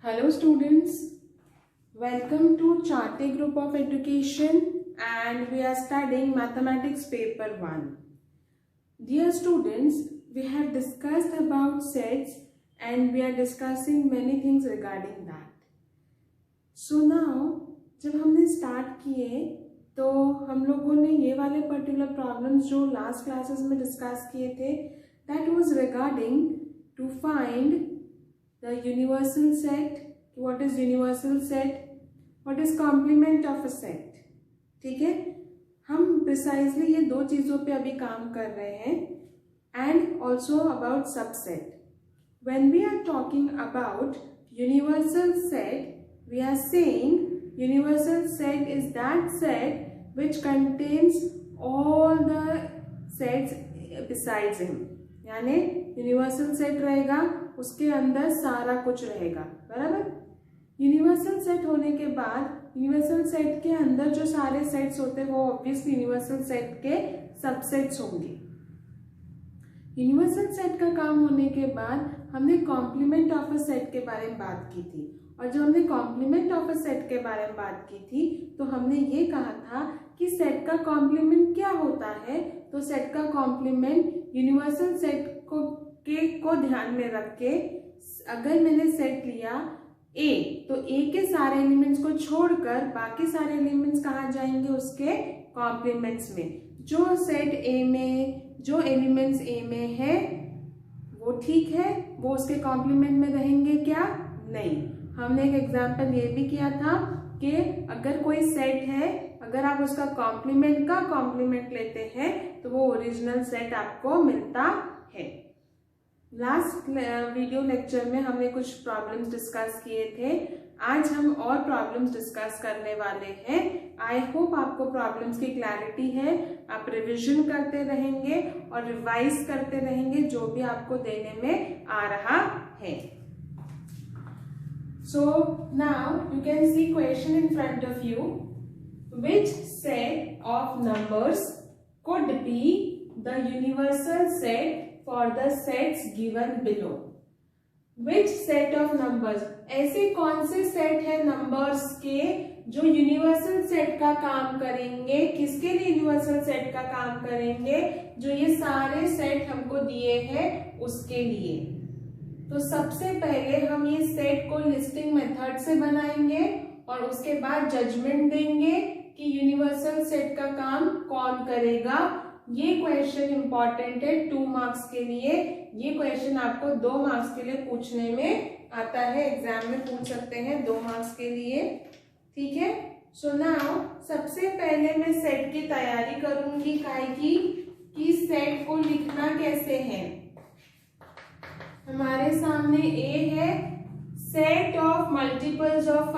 Hello students, welcome to Charte Group of Education and we are studying Mathematics paper 1. Dear students, we have discussed about sets and we are discussing many things regarding that. So now, जब हमने start किए तो हम लोगों ने ये वाले particular problems जो last classes में discuss किए थे, that was regarding to find the universal set. What is universal set? What is complement of a set? ठीक है, हम precisely ये दो चीज़ों पे अभी काम कर रहे हैं and also about subset. When we are talking about universal set, we are saying universal set is that set which contains all the sets besides him. यानी यूनिवर्सल सेट रहेगा, उसके अंदर सारा कुछ रहेगा, बराबर. यूनिवर्सल सेट होने के बाद यूनिवर्सल सेट के अंदर जो सारे सेट्स होते हैं वो ऑब्वियसली यूनिवर्सल सेट के सबसेट्स होंगे. यूनिवर्सल सेट का काम होने के बाद हमने कॉम्प्लीमेंट ऑफ अ सेट के बारे में बात की थी, और जब हमने कॉम्प्लीमेंट ऑफ अ सेट के बारे में बात की थी तो हमने ये कहा था कि सेट का कॉम्प्लीमेंट क्या होता है. तो सेट का कॉम्प्लीमेंट यूनिवर्सल सेट को ध्यान में रख के, अगर मैंने सेट लिया ए तो ए के सारे एलिमेंट्स को छोड़कर बाकी सारे एलिमेंट्स कहाँ जाएंगे, उसके कॉम्प्लीमेंट्स में. जो सेट ए में जो एलिमेंट्स ए में है वो ठीक है, वो उसके कॉम्प्लीमेंट में रहेंगे क्या, नहीं. हमने एक एग्जांपल ये भी किया था कि अगर कोई सेट है, अगर आप उसका कॉम्प्लीमेंट का कॉम्प्लीमेंट लेते हैं तो वो ओरिजिनल सेट आपको मिलता है. लास्ट वीडियो लेक्चर में हमने कुछ प्रॉब्लम्स डिस्कस किए थे. आज हम और प्रॉब्लम्स डिस्कस करने वाले हैं. आई होप आपको प्रॉब्लम्स की क्लैरिटी है. आप रिवीजन करते रहेंगे और रिवाइज करते रहेंगे जो भी आपको देने में आ रहा है. So now you can see question in front of you. Which set of numbers could be the universal set for the sets given below? Which set of numbers? ऐसे कौन से सेट है नंबर्स के जो यूनिवर्सल सेट का काम करेंगे. किसके लिए यूनिवर्सल सेट का काम करेंगे? जो ये सारे सेट हमको दिए हैं उसके लिए. तो सबसे पहले हम ये सेट को लिस्टिंग मेथड से बनाएंगे और उसके बाद जजमेंट देंगे कि यूनिवर्सल सेट का काम कौन करेगा. ये क्वेश्चन इंपॉर्टेंट है 2 मार्क्स के लिए. ये क्वेश्चन आपको 2 मार्क्स के लिए पूछने में आता है, एग्जाम में पूछ सकते हैं 2 मार्क्स के लिए. ठीक है. सो नाउ सबसे पहले मैं सेट की तैयारी करूंगी कि सेट को लिखना कैसे है. हमारे सामने ए है, सेट ऑफ मल्टीपल्स ऑफ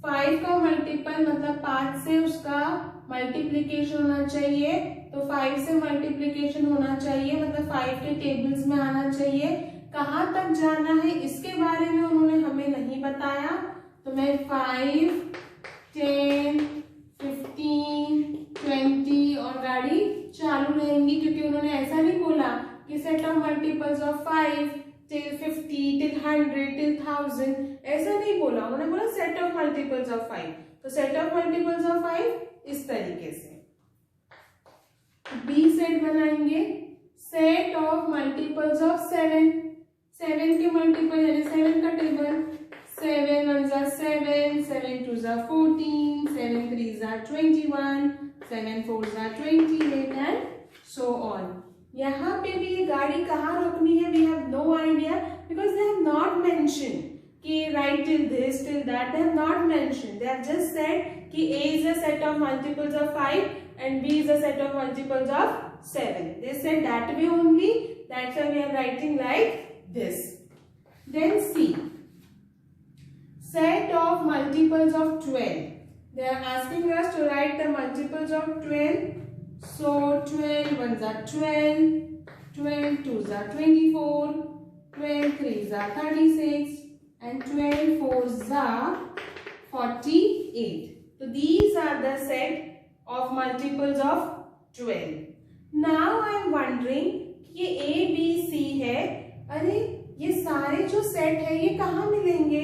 5 का मल्टीपल मतलब 5 से उसका मल्टीप्लीकेशन होना चाहिए. तो 5 से मल्टीप्लीकेशन होना चाहिए मतलब 5 के टेबल्स में आना चाहिए. कहाँ तक जाना है इसके बारे में उन्होंने हमें नहीं बताया. तो मैं 5, 10, 15, 20 और गाड़ी चालू रहेंगी, क्योंकि उन्होंने ऐसा नहीं बोला कि set of multiples of 5 till 50 till 100 till 1000, ऐसा नहीं बोला. उन्होंने बोला सेट ऑफ मल्टीपल्स ऑफ 5. तो सेट ऑफ मल्टीपल्स ऑफ 5 इस तरीके से. बी सेट बनाएंगे, सेट ऑफ मल्टीपल्स ऑफ 7 के मल्टीपल यानी 7 का टेबल. 7 1 जा 7, 7 2 जा 14, 7 3 जा 21, 7 4 जा 28 एंड सो ऑन. यहाँ पे भी ये गाड़ी कहाँ रोकनी है, we have no idea because they have not mention कि right till this till that. They have not mention, they have just said कि A is a set of multiples of 5 and B is a set of multiples of 7. They said that way only. That's why we are writing like this. Then C, set of multiples of 12. They are asking us to write the multiples of 12. So 12 1s are 12, 12 2s are 24, 12 3s are 36 and 12 4s are 48. So these are the set of multiples of 12. Now I am wondering ये A B C है, अरे ये सारे जो set है ये कहाँ मिलेंगे.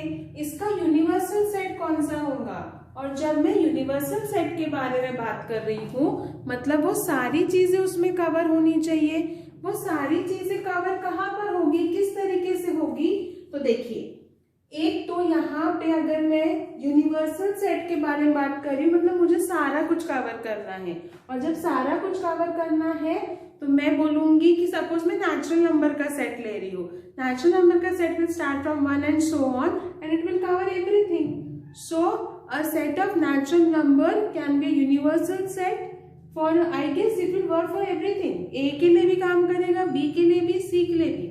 यूनिवर्सल सेट कौन सा होगा। और जब मैं यूनिवर्सल सेट के बारे में बात कर रही हूँ, मतलब वो सारी चीजें उसमें कवर होनी चाहिए। वो सारी चीजें कवर कहाँ पर होगी, किस तरीके से होगी, तो देखिए, एक तो यहाँ पे अगर मैं यूनिवर्सल सेट के बारे में बात कर रही हूँ, मतलब मुझे सारा कुछ कवर करना है। और जब सारा कुछ कवर करना है तो मैं बोलूंगी कि सपोज मैं नेचुरल नंबर का सेट ले रही हूँ। नेचुरल नंबर का set will start from 1 and so on and it will cover everything. So a set of natural number can be universal set for, I guess it will work for everything. A के लिए भी काम करेगा, B के लिए भी, सी के लिए भी।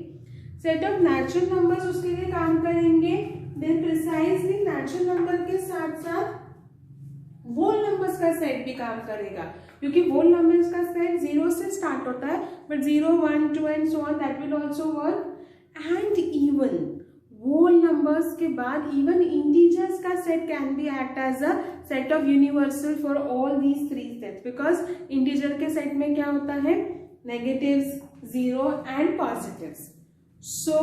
सेट ऑफ नेचुरल नंबर्स उसके लिए काम करेंगे। देन प्रिसाइजली नेचुरल नंबर के साथ साथ होल नंबर्स का सेट भी काम करेगा, क्योंकि होल नंबर्स का सेट 0 से स्टार्ट होता है, but 0, 1, 2 and so on that will also work. And even whole numbers के बाद इवन इंटीजर्स का set can be act as a set of universal for all these 3 sets, because integer के set में क्या होता है, नेगेटिव्स, 0 एंड पॉजिटिव्स। सो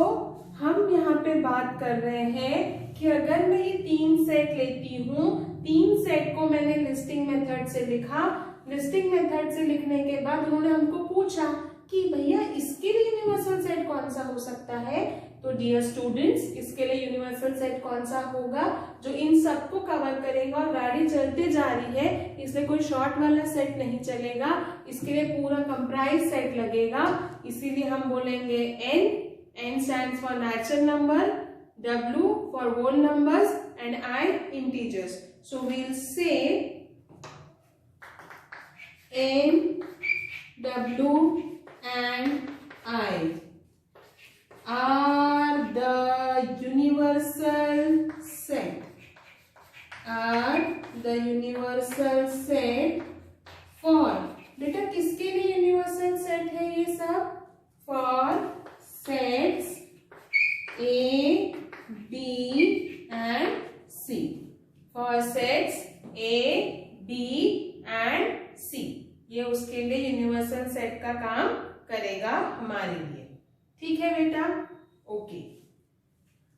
हम यहाँ पे बात कर रहे हैं कि अगर मैं ये 3 सेट लेती हूँ, 3 सेट को मैंने लिस्टिंग मेथड से लिखा। लिस्टिंग मेथड से लिखने के बाद उन्होंने हमको पूछा कि भैया इसके लिए यूनिवर्सल सेट कौन सा हो सकता है। तो डियर स्टूडेंट्स, इसके लिए यूनिवर्सल सेट कौन सा होगा, जो इन सबको कवर करेगा। और गाड़ी चलते जा रही है, इसलिए कोई शॉर्ट वाला सेट नहीं चलेगा, इसके लिए पूरा कंप्राइज सेट लगेगा। इसीलिए हम बोलेंगे n stands for natural number, W for whole numbers and I integers. So we'll say n, W and I are the universal set, for, बेटा किसके लिए यूनिवर्सल सेट है ये सब, for sets A, B and C. For sets A, B and C. ये उसके लिए universal set का काम करेगा हमारे लिए। ठीक है बेटा, ओके।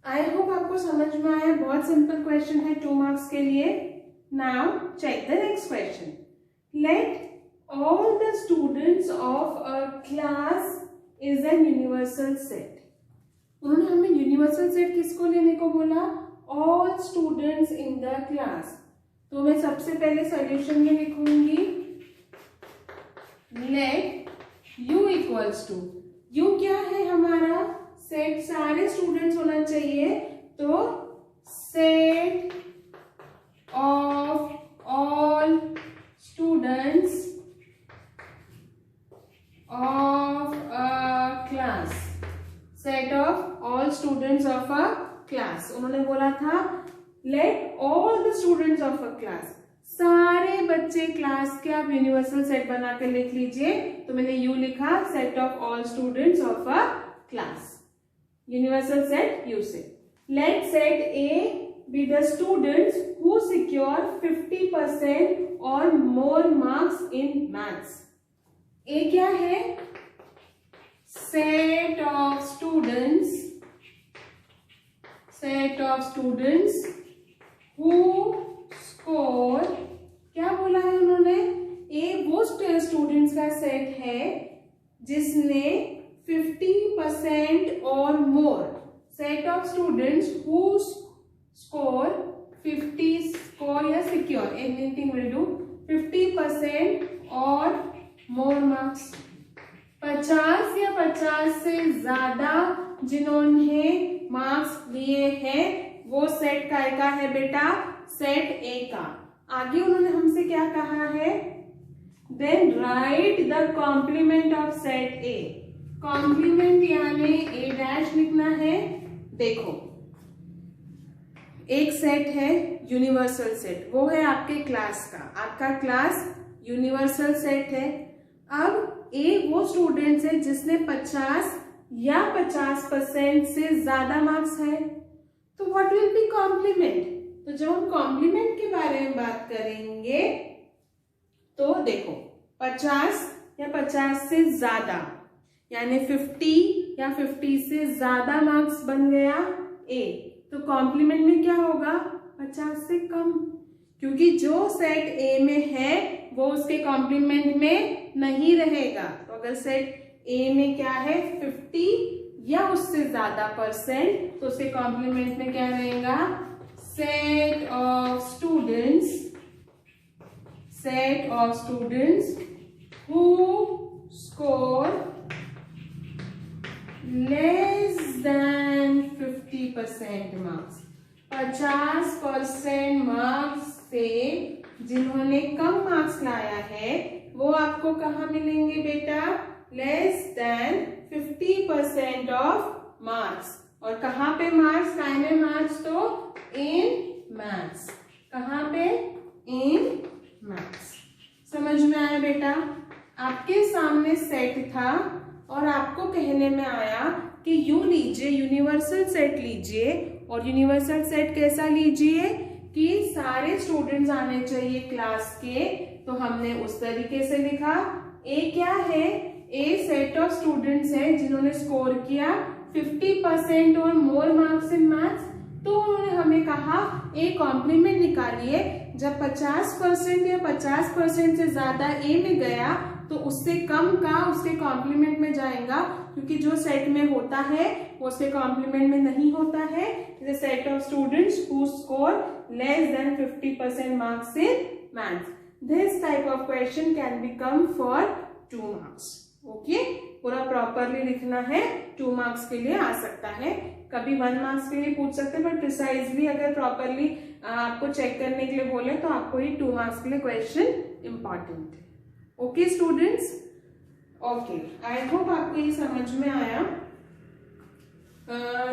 आई होप आपको समझ में आया। बहुत सिंपल क्वेश्चन है 2 मार्क्स के लिए। Now check the next question. Let all the students of a class is an universal set. उन्होंने हमें यूनिवर्सल सेट किसको लेने को बोला, all students in the class. तो मैं सबसे पहले सॉल्यूशन में लिखूंगी let u equals to, u क्या है हमारा, सेट सारे स्टूडेंट्स होना चाहिए, तो set of all students of a class, set of all students of a class। उन्होंने बोला था let all the students of a class, सारे बच्चे क्लास के आप यूनिवर्सल सेट बना के लिख लीजिए। तो मैंने U लिखा, set of all students of a class, universal set U से। let set A be the students who secure 50% or more marks in maths। ए क्या है, set of students who score, क्या बोला है उन्होंने, ए वो स्टूडेंट्स का सेट है जिसने 50% और more, set of students who score 50 score या सिक्योर, एनीथिंग विल डू, 50% और मोर मार्क्स। 50 या 50 से ज्यादा जिन्होंने मार्क्स लिए हैं वो सेट का है बेटा, सेट ए का। आगे उन्होंने हमसे क्या कहा है, then write the complement of set A. Complement यानी ए डैश लिखना है। देखो, एक सेट है यूनिवर्सल सेट, वो है आपके क्लास का, आपका क्लास यूनिवर्सल सेट है। अब ए वो स्टूडेंट्स है जिसने 50 या 50% से ज्यादा मार्क्स है, तो व्हाट विल बी कॉम्प्लीमेंट। तो जब हम कॉम्प्लीमेंट के बारे में बात करेंगे तो देखो 50 या 50 से ज्यादा यानी 50 या 50 से ज्यादा मार्क्स बन गया ए, तो कॉम्प्लीमेंट में क्या होगा, 50 से कम, क्योंकि जो सेट ए में है वो उसके कॉम्प्लीमेंट में नहीं रहेगा। तो अगर सेट ए में क्या है 50 या उससे ज्यादा परसेंट, तो उसके कॉम्प्लीमेंट में क्या रहेगा, set of students who score less than 50% marks. 50% marks से जिन्होंने कम मार्क्स लाया है वो आपको कहाँ मिलेंगे बेटा, लेस देन 50% ऑफ मार्क्स। और कहाँ पे मार्क्स, काय में मार्क्स, तो इन मैथ्स। कहाँ पे, इन मैथ्स। समझ में आया बेटा? आपके सामने सेट था और आपको कहने में आया कि यू लीजिए, यूनिवर्सल सेट लीजिए। और यूनिवर्सल सेट कैसा लीजिए कि सारे स्टूडेंट्स आने चाहिए क्लास के। तो हमने उस तरीके से लिखा, ए क्या है, ए सेट ऑफ स्टूडेंट्स है जिन्होंने स्कोर किया 50% और मोर मार्क्स इन मैथ्स। तो उन्होंने हमें कहा ए कॉम्प्लीमेंट निकालिए। जब 50% या 50% से ज्यादा ए में गया तो उससे कम का उसके कॉम्प्लीमेंट में जाएगा, क्योंकि जो सेट में होता है वो उसके कॉम्प्लीमेंट में नहीं होता है। The set of students who score less than 50% marks in maths. This type of question can be come for 2 marks. Okay, पूरा प्रॉपरली लिखना है, 2 मार्क्स के लिए आ सकता है, कभी 1 मार्क्स के लिए पूछ सकते हैं, बट प्रिसाइजली अगर प्रॉपरली आपको चेक करने के लिए बोले तो आपको ये 2 मार्क्स के लिए क्वेश्चन इंपॉर्टेंट है। Okay students, okay, I hope आपको ये समझ में आया।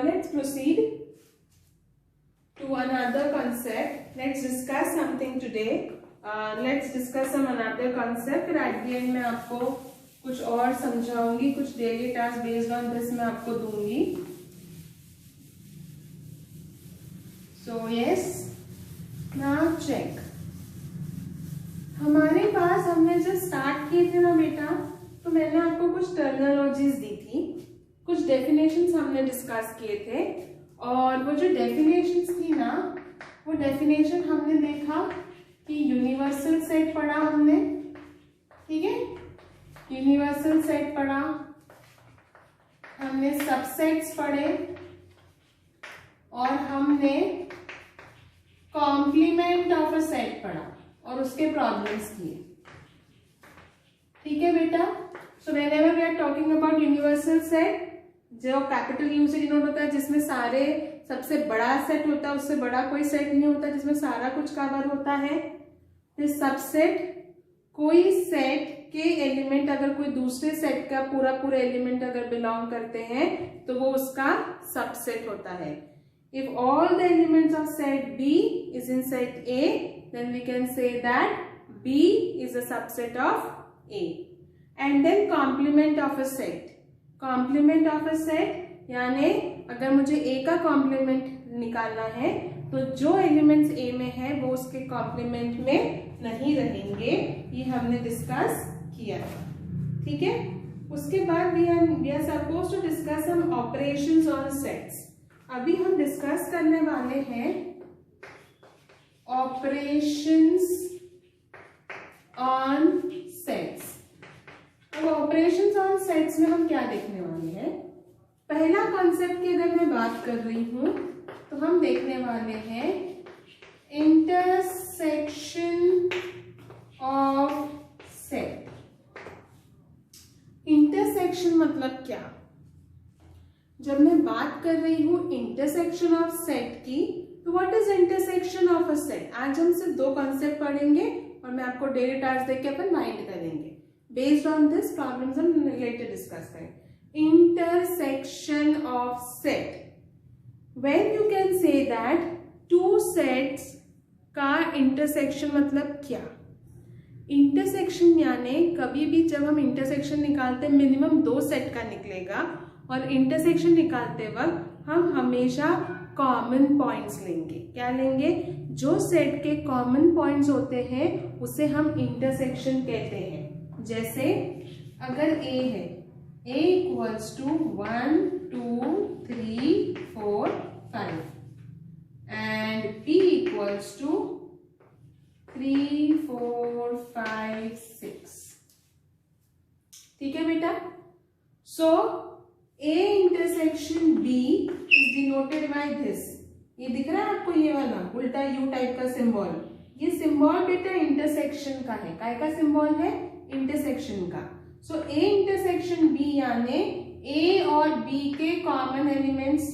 Let's proceed to another concept. Let's discuss something today. Let's discuss some another concept. फिर at the end मैं आपको कुछ और समझाऊंगी, कुछ daily task based on this मैं आपको दूंगी। So yes, now check. हमारे पास हमने जब स्टार्ट किए थे ना बेटा, तो मैंने आपको कुछ टर्मिनोलॉजीज दी थी, कुछ डेफिनेशंस हमने डिस्कस किए थे। और वो जो डेफिनेशंस थी ना, वो डेफिनेशन हमने देखा कि यूनिवर्सल सेट पढ़ा हमने, ठीक है, यूनिवर्सल सेट पढ़ा हमने, सबसेट्स पढ़े और हमने कॉम्प्लीमेंट ऑफ अ सेट पढ़ा और उसके प्रॉब्लम्स किए। ठीक है बेटा? So whenever we are talking about universal set, जो कैपिटल यू से डिनोट होता है, जिसमें सारे सबसे बड़ा सेट होता है, उससे बड़ा कोई सेट नहीं होता जिसमें सारा कुछ कवर होता है। फिर सबसेट, कोई सेट के एलिमेंट अगर कोई दूसरे सेट का पूरा एलिमेंट अगर बिलोंग करते हैं तो वो उसका सबसेट होता है। If all the elements of set B is in set A, then we can say that B is a subset of A. And then complement of a set. Complement of a set यानी अगर मुझे A का complement निकालना है तो जो elements A में है वो उसके complement में नहीं रहेंगे। ये हमने डिस्कस किया था, ठीक है? उसके बाद we are supposed to discuss some operations on sets. अभी हम डिस्कस करने वाले हैं ऑपरेशंस ऑन सेट्स। अब ऑपरेशंस ऑन सेट्स में हम क्या देखने वाले हैं? पहला कॉन्सेप्ट की अगर मैं बात कर रही हूं तो हम देखने वाले हैं इंटरसेक्शन ऑफ सेट। इंटरसेक्शन मतलब क्या? जब मैं बात कर रही हूं इंटरसेक्शन ऑफ सेट की, तो what is intersection of a set? आज हम सिर्फ 2 कॉन्सेप्ट पढ़ेंगे और मैं आपको डेली टास्क देख के अपन माइंड करेंगे। बेस्ड ऑन दिस प्रॉब्लम्स हम रिलेटेड डिस्कस करेंगे। Intersection of set, when you can say that 2 sets का इंटरसेक्शन मतलब क्या? इंटरसेक्शन यानी कभी भी जब हम इंटरसेक्शन निकालते हैं मिनिमम 2 सेट का निकलेगा, और इंटरसेक्शन निकालते वक्त हम हमेशा कॉमन पॉइंट्स लेंगे। क्या लेंगे? जो सेट के कॉमन पॉइंट्स होते हैं उसे हम इंटरसेक्शन कहते हैं। जैसे अगर A है, A equals to 1 2 3 4 5 and B equals to 3, 4, 5, 6। ठीक है बेटा। So A intersection B is denoted by this. ये दिख रहा है आपको, ये वाला उल्टा यू टाइप का सिंबल। ये सिंबल बेटा इंटरसेक्शन का है। काय का सिंबल है? इंटरसेक्शन का। सो A इंटरसेक्शन B यानी A और B के कॉमन एलिमेंट्स,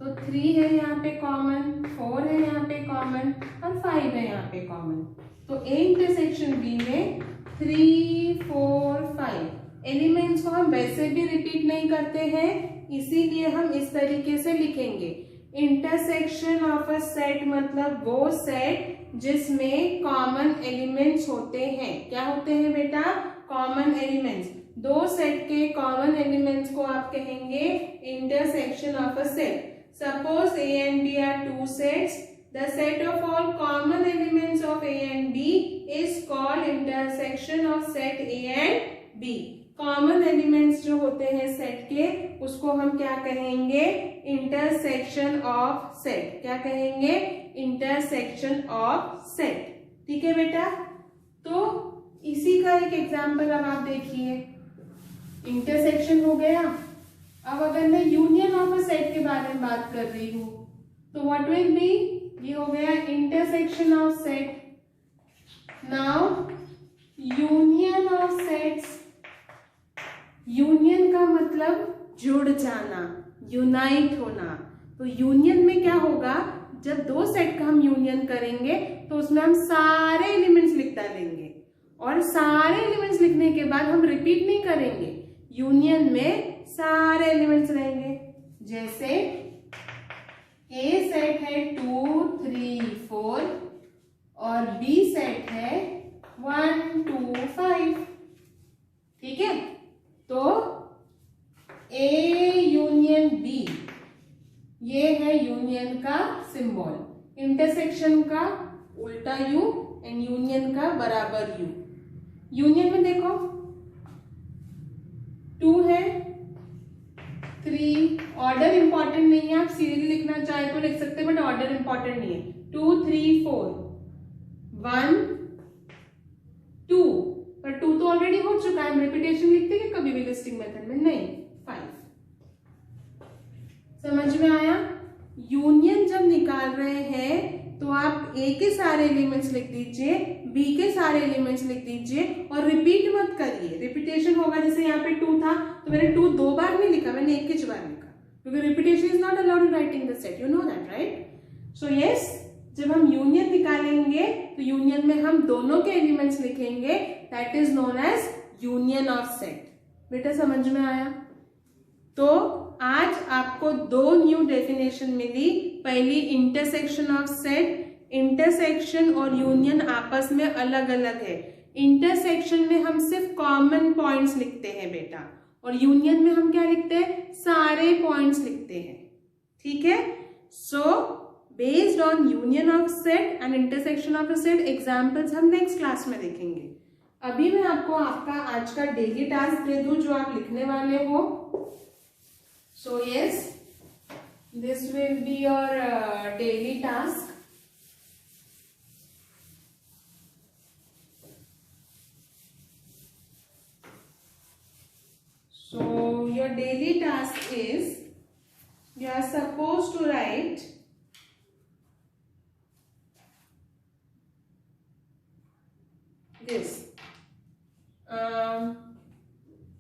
तो 3 है यहाँ पे कॉमन, 4 है यहाँ पे कॉमन और 5 है यहाँ पे कॉमन। तो A इंटरसेक्शन B में 3, 4, 5 एलिमेंट्स को हम वैसे भी रिपीट नहीं करते हैं, इसीलिए हम इस तरीके से लिखेंगे। इंटरसेक्शन ऑफ अ सेट मतलब वो सेट जिसमें कॉमन एलिमेंट्स होते हैं। क्या होते हैं बेटा? Common elements. दो सेट के कॉमन एलिमेंट्स को आप कहेंगे intersection of a set. Suppose A and B are two sets. The set of all common elements of A and B is called intersection of set A and B. Common elements जो होते हैं set के, उसको हम क्या कहेंगे? Intersection of set. क्या कहेंगे? Intersection of set. ठीक है बेटा। तो इसी का एक एग्जांपल अब आप देखिए। इंटरसेक्शन हो गया। अब अगर मैं यूनियन ऑफ अ सेट के बारे में बात कर रही हूं तो व्हाट विल बी? ये हो गया intersection of set. Now union of sets. Union का मतलब जुड़ जाना, यूनाइट होना। तो यूनियन में क्या होगा? जब दो सेट का हम यूनियन करेंगे तो उसमें हम सारे एलिमेंट्स लिख डालेंगे और सारे एलिमेंट्स लिखने के बाद हम रिपीट नहीं करेंगे। यूनियन में सारे एलिमेंट्स रहेंगे। जैसे A सेट है 2, 3, 4 और B सेट है 1, 2, 5। ठीक है। तो A यूनियन B ये है यूनियन का सिंबल। इंटरसेक्शन का उल्टा U एंड यूनियन का बराबर U। यूनियन में देखो 2 है, 3, ऑर्डर इंपॉर्टेंट नहीं है, आप सीरियली लिखना चाहे तो लिख सकते हैं बट ऑर्डर इंपॉर्टेंट नहीं है। 2, 3, 4, 1, 2, पर 2 तो ऑलरेडी हो चुका है। हम रिपीटेशन लिखते हैं कभी भी लिस्टिंग मेथड में? नहीं। 5। समझ में आया? यूनियन जब निकाल रहे हैं तो आप A के सारे एलिमेंट्स लिख दीजिए, B के सारे एलिमेंट्स लिख दीजिए और रिपीट मत करिए। रिपीटेशन होगा, जैसे यहाँ पे 2 था तो मैंने 2 2 बार नहीं लिखा, मैंने 1 बार लिखा, क्योंकि repetition is not allowed in writing the set. You know that right? So yes, जब हम यूनियन निकालेंगे तो यूनियन में हम दोनों के एलिमेंट्स लिखेंगे। That is known as union of set. बेटा समझ में आया? तो आज आपको 2 न्यू डेफिनेशन मिली। पहली इंटरसेक्शन ऑफ सेट। इंटरसेक्शन और यूनियन आपस में अलग अलग है। इंटरसेक्शन में हम सिर्फ कॉमन पॉइंट्स लिखते हैं बेटा, और यूनियन में हम क्या लिखते हैं? सारे पॉइंट्स लिखते हैं। ठीक है। सो based on union of set and intersection of a set examples हम नेक्स्ट क्लास में देखेंगे। अभी मैं आपको आपका आज का डेली टास्क दे दूं जो आप लिखने वाले हो। So yes, this will be your daily task. So your daily task is you are supposed to write this.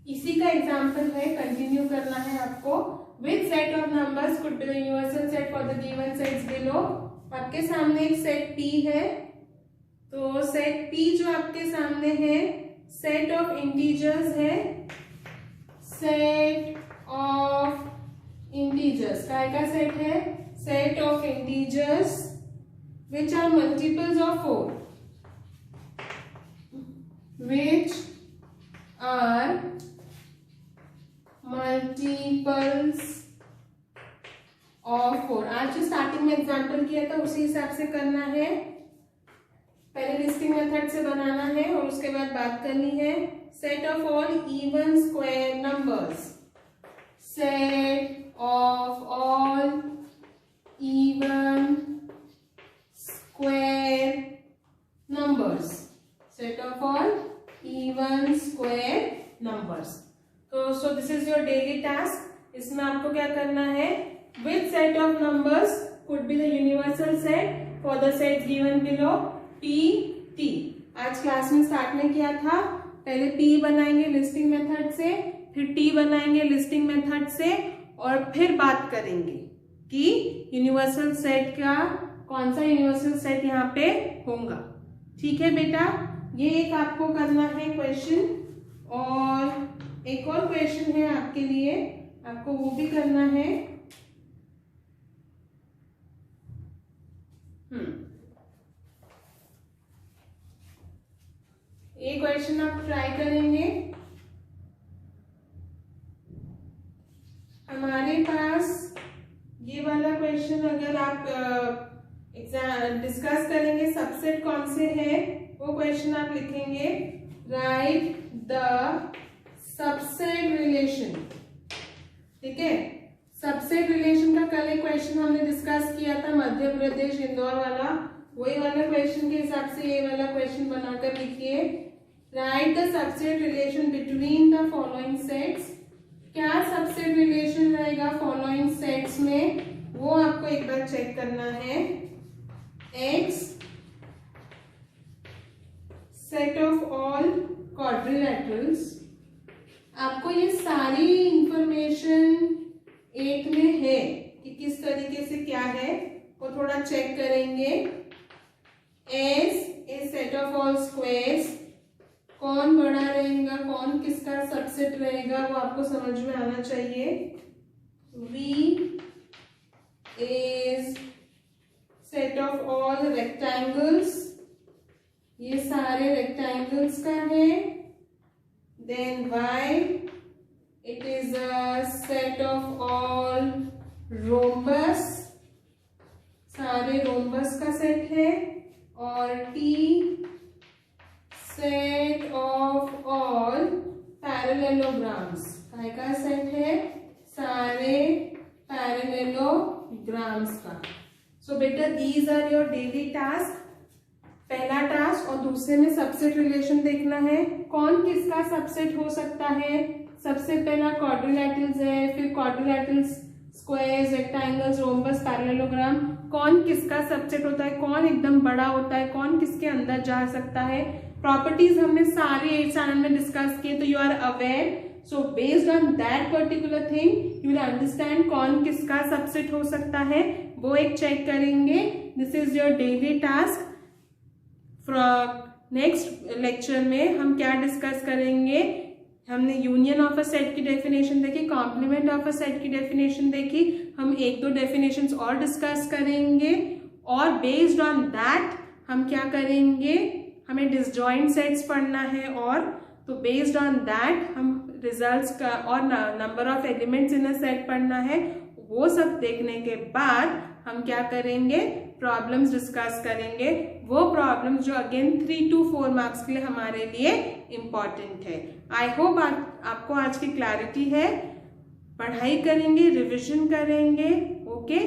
इसी का एग्जाम्पल है, कंटिन्यू करना है आपको। Which set of numbers could be the universal set for the given sets below. आपके सामने एक set P है, तो सेट P जो आपके सामने है सेट ऑफ इंटीजर्स है। सेट ऑफ इंटीजर्स काय का सेट है? Set of integers which are multiples of 4, which are multiples of 4। आज जो स्टार्टिंग में एग्जांपल किया था उसी हिसाब से करना है। पहले लिस्टिंग मेथड से बनाना है और उसके बाद बात करनी है। Set of all even square numbers. Set of all even is your daily task. इसमें आपको क्या करना है, which set of numbers could be the universal set for the set given below P, T। आज क्लास में start में किया था, पहले P बनाएंगे लिस्टिंग मेथड से, फिर T बनाएंगे लिस्टिंग मेथड से, और फिर बात करेंगे कि यूनिवर्सल सेट का कौन सा यूनिवर्सल सेट यहाँ पे होगा। ठीक है बेटा, ये एक आपको करना है क्वेश्चन, और एक और क्वेश्चन है आपके लिए, आपको वो भी करना है। ये क्वेश्चन आप ट्राई करेंगे। हमारे पास ये वाला क्वेश्चन अगर आप डिस्कस करेंगे सबसेट कौन से हैं, वो क्वेश्चन आप लिखेंगे, राइट द सबसेट रिलेशन। ठीक है, सबसेट रिलेशन का कल एक क्वेश्चन हमने डिस्कस किया था, मध्य प्रदेश इंदौर वाला, वही वाला क्वेश्चन के हिसाब से ये वाला क्वेश्चन बनाकर लिखिए, right the subset relation between the following sets. क्या सबसेट रिलेशन रहेगा फॉलोइंग सेट्स में, वो आपको एक बार चेक करना है। X set of all quadrilaterals. आपको ये सारी इंफॉर्मेशन एक में है कि किस तरीके से क्या है, वो थोड़ा चेक करेंगे। S A set of all squares, कौन बड़ा रहेगा, कौन किसका सबसेट रहेगा, वो आपको समझ में आना चाहिए। V is set of all rectangles, ये सारे रेक्टेंगल्स का है। Then Y it is a set of all rhombus, सारे रोम्बस का सेट है। और T set of all parallelograms, काय का सेट है, सारे पैरेललोग्राम्स का। सो बेटा these are your daily task. पहला टास्क और दूसरे में सबसेट रिलेशन देखना है, कौन किसका सबसेट हो सकता है। सबसे पहला क्वाड्रिलेटरल्स है, फिर quadrilaterals, squares, rectangles, rhombus, parallelogram, कौन किसका सबसेट होता है, कौन एकदम बड़ा होता है, कौन किसके अंदर जा सकता है। प्रॉपर्टीज हमने सारे 8th स्टैंडर्ड में डिस्कस किए, तो you are aware. So based on that particular thing you will understand कौन किसका सबसेट हो सकता है, वो एक चेक करेंगे। This is your daily task. Next lecture में हम क्या डिस्कस करेंगे, हमने यूनियन ऑफ अ सेट की डेफिनेशन देखी, कॉम्प्लीमेंट ऑफ अ सेट की डेफिनेशन देखी, हम 1-2 डेफिनेशंस और डिस्कस करेंगे, और बेस्ड ऑन दैट हम क्या करेंगे, हमें डिसजॉइंट सेट्स पढ़ना है, और तो बेस्ड ऑन दैट हम रिजल्ट्स का और number of elements in a set पढ़ना है। वो सब देखने के बाद हम क्या करेंगे, प्रॉब्लम्स डिस्कस करेंगे, वो प्रॉब्लम्स जो अगेन 3 to 4 मार्क्स के लिए हमारे लिए इम्पॉर्टेंट है। आई होप आपको आज की क्लैरिटी है। पढ़ाई करेंगे, रिविजन करेंगे। Okay,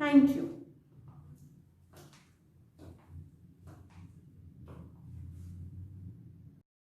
thank you.